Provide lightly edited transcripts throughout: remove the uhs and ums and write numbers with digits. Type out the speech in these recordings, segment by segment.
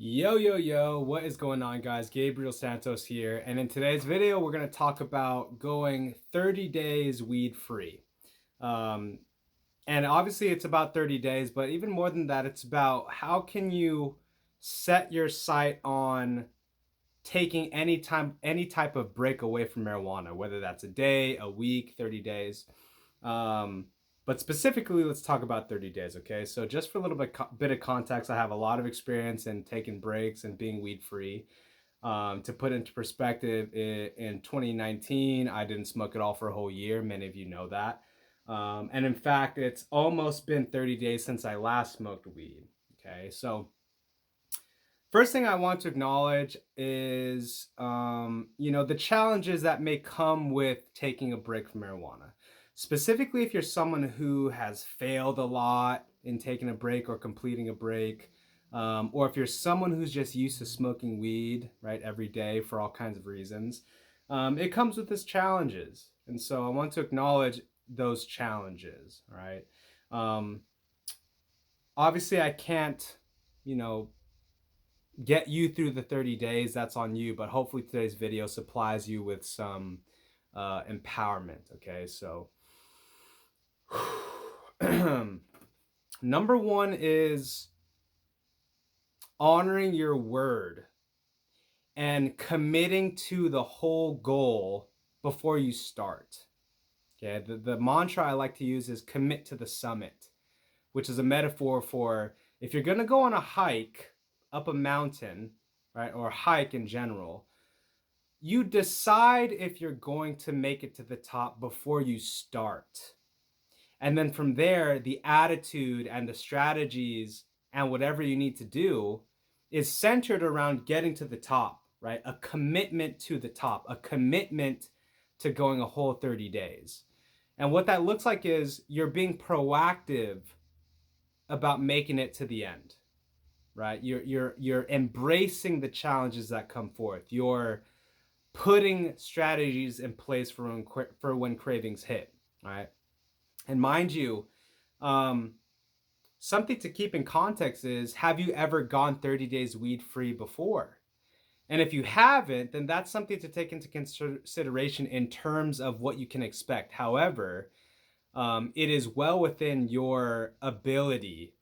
Yo, yo, yo, what is going on, guys? Gabriel Santos here. And in today's video, we're going to talk about going 30 days weed free. Um, and obviously, it's about 30 days, but even more than that, it's about how can you set your sight on taking any type of break away from marijuana, whether that's a day, a week, 30 days. Um, but specifically, let's talk about 30 days, okay? So just for a little bit of context, I have a lot of experience in taking breaks and being weed free. To put into perspective, in 2019, I didn't smoke at all for a whole year. Many of you know that. And in fact, it's almost been 30 days since I last smoked weed. Okay, so first thing I want to acknowledge is, the challenges that may come with taking a break from marijuana. Specifically, if you're someone who has failed a lot in taking a break or completing a break, or if you're someone who's just used to smoking weed, right, every day for all kinds of reasons, it comes with its challenges. And so I want to acknowledge those challenges, right? Um, Obviously, I can't, you know, get you through the 30 days. That's on you, but hopefully today's video supplies you with some empowerment. Okay, so number one is honoring your word and committing to the whole goal before you start. Okay, the mantra I like to use is commit to the summit, which is a metaphor for if you're going to go on a hike up a mountain, right, or hike in general, you decide if you're going to make it to the top before you start. And then from there, the attitude and the strategies and whatever you need to do is centered around getting to the top, right? A commitment to the top, a commitment to going a whole 30 days. And what that looks like is you're being proactive about making it to the end, right? You're embracing the challenges that come forth. You're putting strategies in place for when cravings hit, right? And mind you, um, something to keep in context is, have you ever gone 30 days weed free before? And if you haven't, then that's something to take into consideration in terms of what you can expect. However, it is well within your ability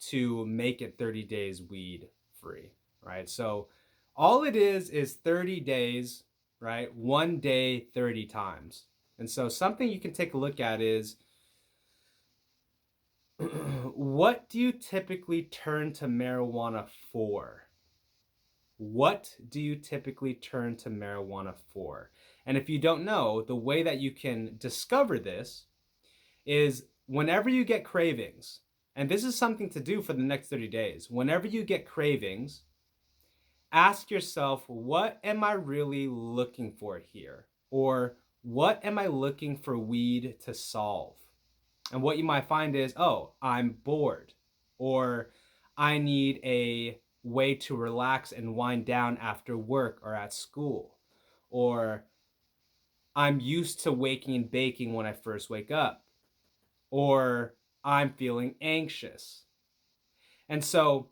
to make it 30 days weed free, right? So all it is 30 days, right? One day, 30 times. And so something you can take a look at is what do you typically turn to marijuana for? What do you typically turn to marijuana for? And if you don't know, the way that you can discover this is whenever you get cravings, and this is something to do for the next 30 days, whenever you get cravings, ask yourself, what am I really looking for here? Or what am I looking for weed to solve? And what you might find is, oh, I'm bored, or I need a way to relax and wind down after work or at school, or I'm used to waking and baking when I first wake up, or I'm feeling anxious. And so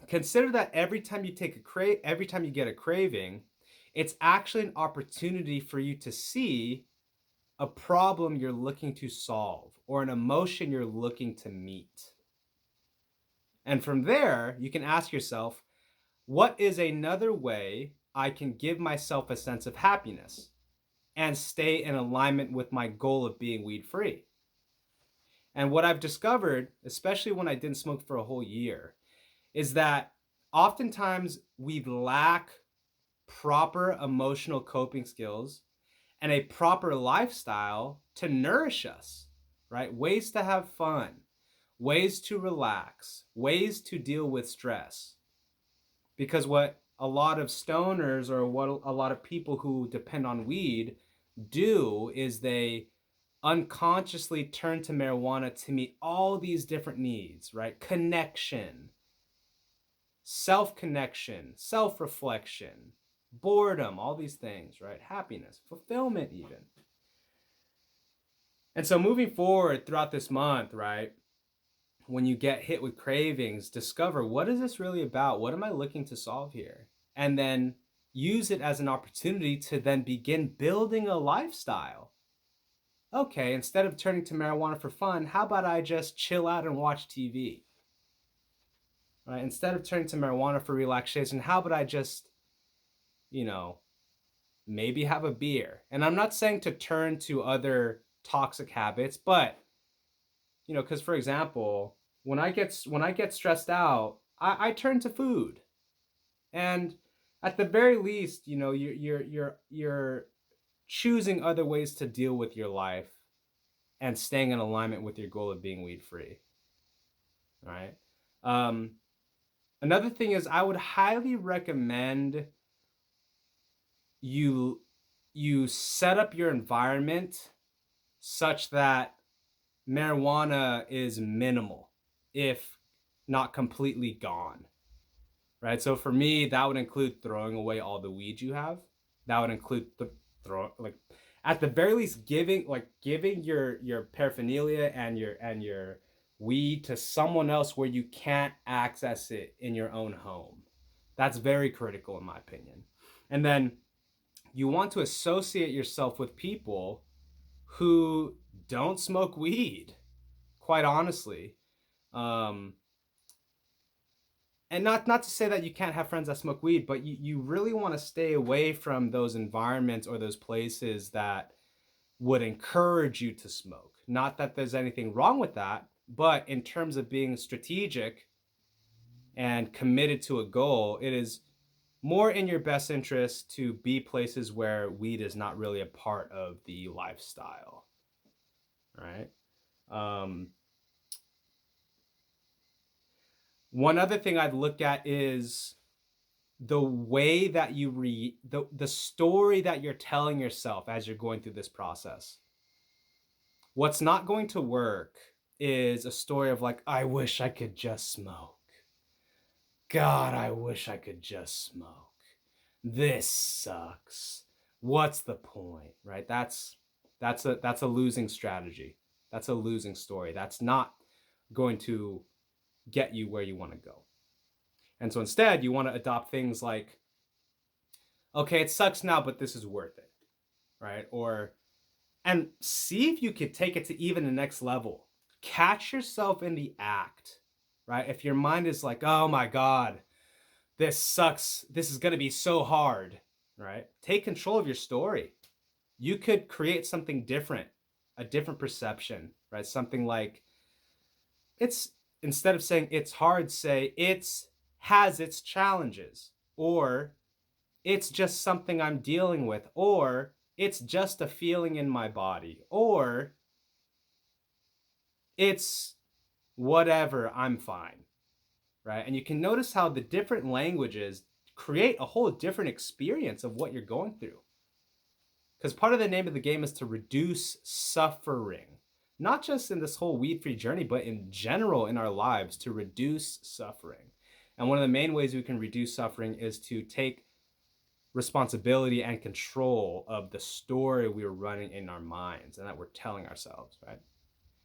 consider that every time you get a craving, it's actually an opportunity for you to see a problem you're looking to solve or an emotion you're looking to meet. And from there, you can ask yourself, what is another way I can give myself a sense of happiness and stay in alignment with my goal of being weed free? And what I've discovered, especially when I didn't smoke for a whole year, is that oftentimes we lack proper emotional coping skills and a proper lifestyle to nourish us, right? Ways to have fun, ways to relax, ways to deal with stress. Because what a lot of stoners or what a lot of people who depend on weed do is they unconsciously turn to marijuana to meet all these different needs, right? Connection, self-connection, self-reflection, boredom, all these things, right? Happiness, fulfillment even. And so moving forward throughout this month, right? when you get hit with cravings, discover, what is this really about? What am I looking to solve here? And then use it as an opportunity to then begin building a lifestyle. Okay, instead of turning to marijuana for fun, how about I just chill out and watch TV? Right? Instead of turning to marijuana for relaxation, how about I just, you know, maybe have a beer? And I'm not saying to turn to other toxic habits, but because for example, when I get stressed out, I turn to food. And at the very least, you're choosing other ways to deal with your life and staying in alignment with your goal of being weed free. Right. Um, Another thing is, I would highly recommend you you set up your environment such that marijuana is minimal, if not completely gone. Right? So for me, that would include throwing away all the weed you have. That would include like, at the very least, giving your paraphernalia and your weed to someone else where you can't access it in your own home. That's very critical in my opinion. And then you want to associate yourself with people who don't smoke weed, quite honestly. Um, and not to say that you can't have friends that smoke weed, but you really want to stay away from those environments or those places that would encourage you to smoke. Not that there's anything wrong with that, but in terms of being strategic and committed to a goal, it is more in your best interest to be places where weed is not really a part of the lifestyle. Right? Um, One other thing I'd look at is the way that you read the story that you're telling yourself as you're going through this process. What's not going to work is a story of like, I wish I could just smoke. God, I wish I could just smoke. This sucks. What's the point? Right? That's a losing strategy. That's a losing story. That's not going to get you where you want to go. And so instead, you want to adopt things like, okay, it sucks now, but this is worth it, right? And see if you could take it to even the next level. Catch yourself in the act, right? If your mind is like, oh my God, this sucks, this is going to be so hard, right? Take control of your story. You could create something different, a different perception, right? Something like, it's, instead of saying it's hard, say it's has its challenges, or it's just something I'm dealing with, or it's just a feeling in my body, or it's whatever, I'm fine, right? And you can notice how the different languages create a whole different experience of what you're going through. Because part of the name of the game is to reduce suffering, not just in this whole weed free journey, but in general in our lives, to reduce suffering. And one of the main ways we can reduce suffering is to take responsibility and control of the story we're running in our minds and that we're telling ourselves, right?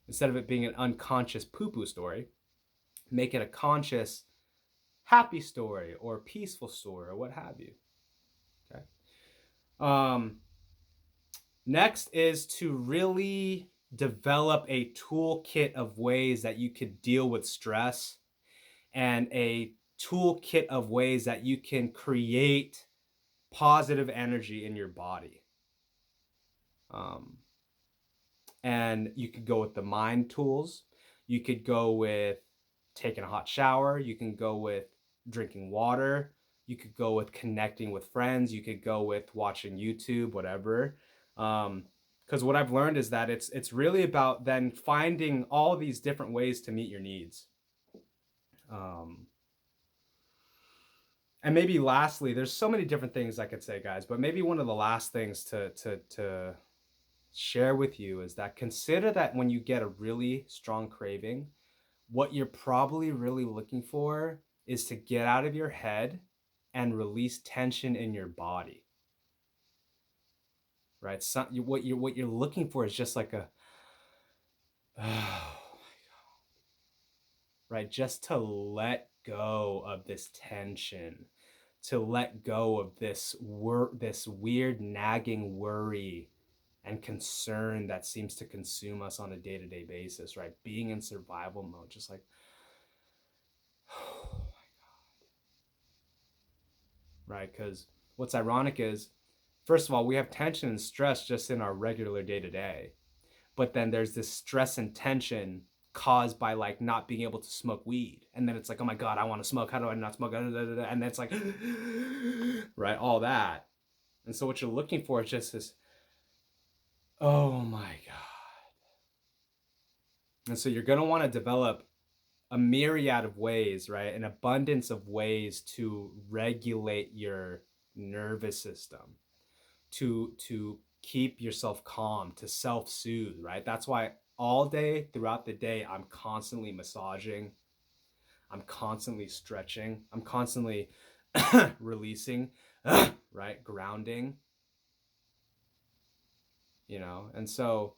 Instead of it being an unconscious poo-poo story, make it a conscious happy story or peaceful story or what have you. Okay. Next is to really develop a toolkit of ways that you could deal with stress, and a toolkit of ways that you can create positive energy in your body. And you could go with the mind tools. You could go with taking a hot shower. You can go with drinking water. You could go with connecting with friends. You could go with watching YouTube, whatever. Because what I've learned is that it's really about then finding all these different ways to meet your needs. And maybe lastly, there's so many different things I could say, guys, but maybe one of the last things to share with you is that consider that when you get a really strong craving, what you're probably really looking for is to get out of your head and release tension in your body. Right? What you're looking for is just like a, oh, right? Just to let go of this tension, to let go of this weird nagging worry and concern that seems to consume us on a day-to-day basis, right? Being in survival mode, just like, right? Because what's ironic is, first of all, we have tension and stress just in our regular day-to-day, but then there's this stress and tension caused by like not being able to smoke weed, and then it's like, oh my god, I want to smoke, how do I not smoke, and then it's like right, all that. And so what you're looking for is just this, oh my god. And so you're going to want to develop a myriad of ways, right, an abundance of ways to regulate your nervous system, to keep yourself calm, to self-soothe, right? That's why all day throughout the day I'm constantly massaging, I'm constantly stretching, I'm constantly releasing, right? Grounding, you know. And so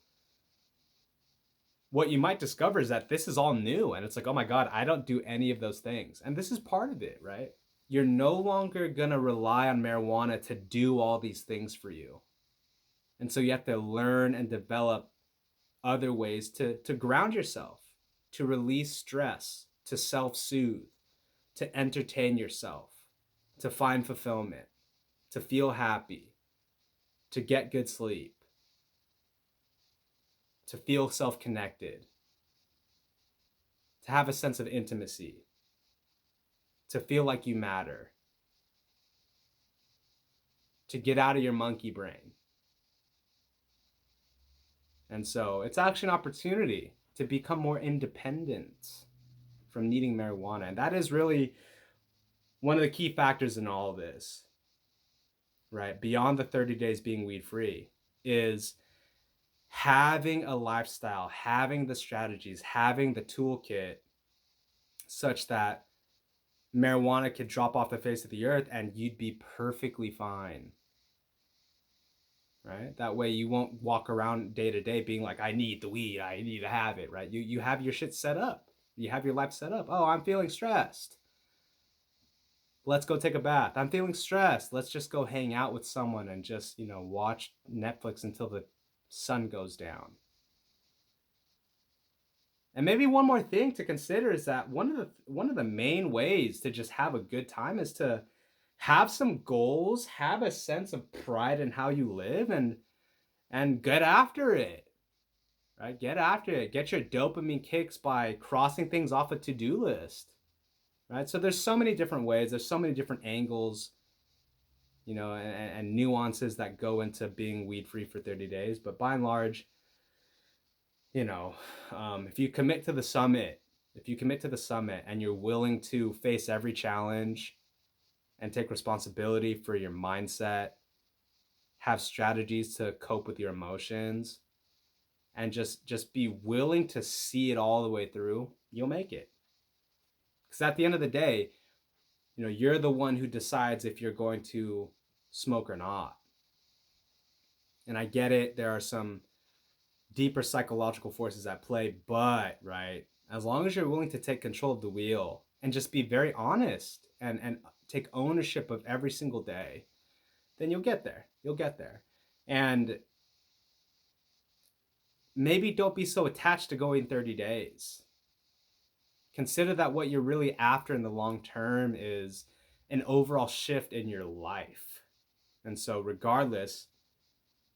what you might discover is that this is all new, and it's like, oh my god, I don't do any of those things. And this is part of it, right? You're no longer going to rely on marijuana to do all these things for you. And so you have to learn and develop other ways to ground yourself, to release stress, to self-soothe, to entertain yourself, to find fulfillment, to feel happy, to get good sleep, to feel self-connected, to have a sense of intimacy, to feel like you matter, to get out of your monkey brain. And so it's actually an opportunity to become more independent from needing marijuana. And that is really one of the key factors in all of this, right? Beyond the 30 days being weed free, is having a lifestyle, having the strategies, having the toolkit such that marijuana could drop off the face of the earth and you'd be perfectly fine. Right? That way you won't walk around day to day being like, I need the weed, I need to have it, right? You have your shit set up. You have your life set up. Oh, I'm feeling stressed. Let's go take a bath. I'm feeling stressed. Let's just go hang out with someone and just, watch Netflix until the sun goes down. And maybe one more thing to consider is that one of the main ways to just have a good time is to have some goals, have a sense of pride in how you live, and get after it. Right? Get after it. Get your dopamine kicks by crossing things off a to-do list. Right? So there's so many different ways, there's so many different angles, and nuances that go into being weed free for 30 days. But by and large, if you commit to the summit, and you're willing to face every challenge and take responsibility for your mindset, have strategies to cope with your emotions, and just be willing to see it all the way through, you'll make it. Because at the end of the day, you're the one who decides if you're going to smoke or not. And I get it, there are some deeper psychological forces at play, but right, as long as you're willing to take control of the wheel and just be very honest and take ownership of every single day, then you'll get there. And maybe don't be so attached to going 30 days. Consider that what you're really after in the long term is an overall shift in your life. And so regardless,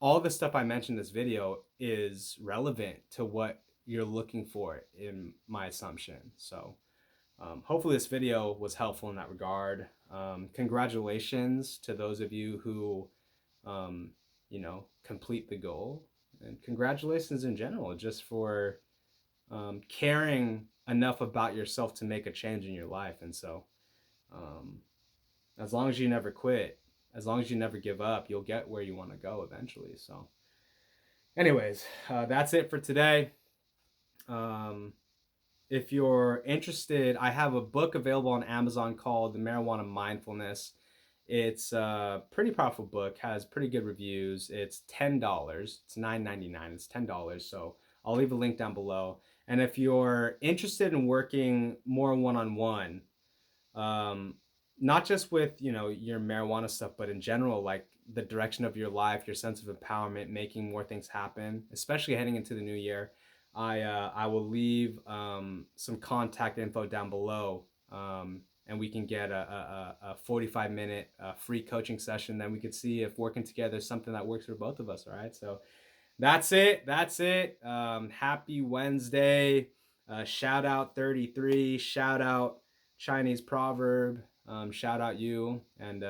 all the stuff I mentioned in this video is relevant to what you're looking for, in my assumption. So hopefully this video was helpful in that regard. Congratulations to those of you who, complete the goal. And congratulations in general, just for caring enough about yourself to make a change in your life. And so as long as you never quit, as long as you never give up, you'll get where you want to go eventually. So anyways, that's it for today. If you're interested, I have a book available on Amazon called The Marijuana Mindfulness. It's a pretty powerful book, has pretty good reviews. It's $10. It's $9.99. It's $10. So I'll leave a link down below. And if you're interested in working more one-on-one, not just with, your marijuana stuff, but in general, like the direction of your life, your sense of empowerment, making more things happen, especially heading into the new year, I will leave some contact info down below, and we can get a 45-minute free coaching session. Then we could see if working together is something that works for both of us. All right, so that's it. That's it. Happy Wednesday. Shout out 33. Shout out Chinese proverb. Shout out you. And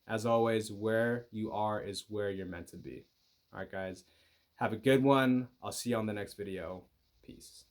as always, where you are is where you're meant to be. All right, guys. Have a good one. I'll see you on the next video. Peace.